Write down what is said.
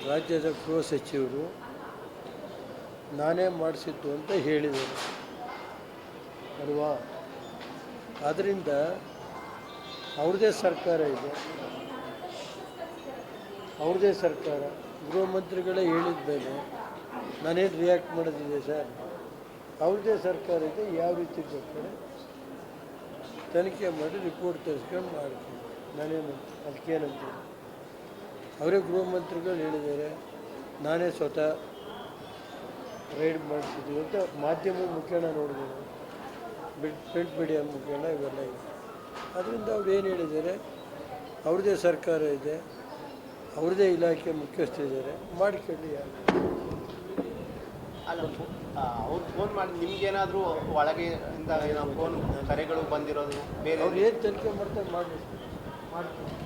ರಾಜ್ಯದ ಗೃಹ ಸಚಿವರು ನಾನೇ ಮಾಡಿಸಿದ್ದು ಅಂತ ಹೇಳಿದರು ಅಲ್ವಾ. ಆದ್ದರಿಂದ ಅವ್ರದ್ದೇ ಸರ್ಕಾರ ಇದೆ, ಅವ್ರದ್ದೇ ಸರ್ಕಾರ. ಗೃಹ ಮಂತ್ರಿಗಳೇ ಹೇಳಿದ ಮೇಲೆ ನಾನೇನು ರಿಯಾಕ್ಟ್ ಮಾಡೋದಿದೆ ಸರ್? ಅವ್ರದ್ದೇ ಸರ್ಕಾರ ಇದೆ, ಯಾವ ರೀತಿ ಬೇಕಾದ್ರೆ ತನಿಖೆ ಮಾಡಿ ರಿಪೋರ್ಟ್ ತರಿಸ್ಕೊಂಡು ಮಾಡ್ತೀನಿ. ನಾನೇನು ಅದಕ್ಕೇನಂತ ಅವರೇ ಗೃಹ ಮಂತ್ರಿಗಳು ಹೇಳಿದ್ದಾರೆ, ನಾನೇ ಸ್ವತಃ ರೈಡ್ ಮಾಡಿಸಿದ್ದೀವಿ ಅಂತ ಮಾಧ್ಯಮದ ಮುಖೇನ ನೋಡಿದ್ದೇವೆ, ಪ್ರಿಂಟ್ ಮೀಡಿಯಾ ಮುಖೇನ ಇವೆಲ್ಲ ಇದೆ. ಅದರಿಂದ ಅವ್ರು ಏನು ಹೇಳಿದ್ದಾರೆ, ಅವ್ರದ್ದೇ ಸರ್ಕಾರ ಇದೆ, ಅವ್ರದ್ದೇ ಇಲಾಖೆ ಮುಖ್ಯಸ್ಥರಿದ್ದಾರೆ, ಮಾಡಿಕೊಳ್ಳಿ. ಯಾರು ಅಲ್ಲ, ಅವ್ರು ಫೋನ್ ಮಾಡಿ ನಿಮ್ಗೇನಾದರೂ ಒಳಗೆ ಫೋನ್ ಕರೆಗಳು ಬಂದಿರೋದು ಬೇರೆ ಅವ್ರು ಏನು ತನಿಖೆ ಮಾಡ್ತಾರೆ ಮಾಡ್ತೀನಿ.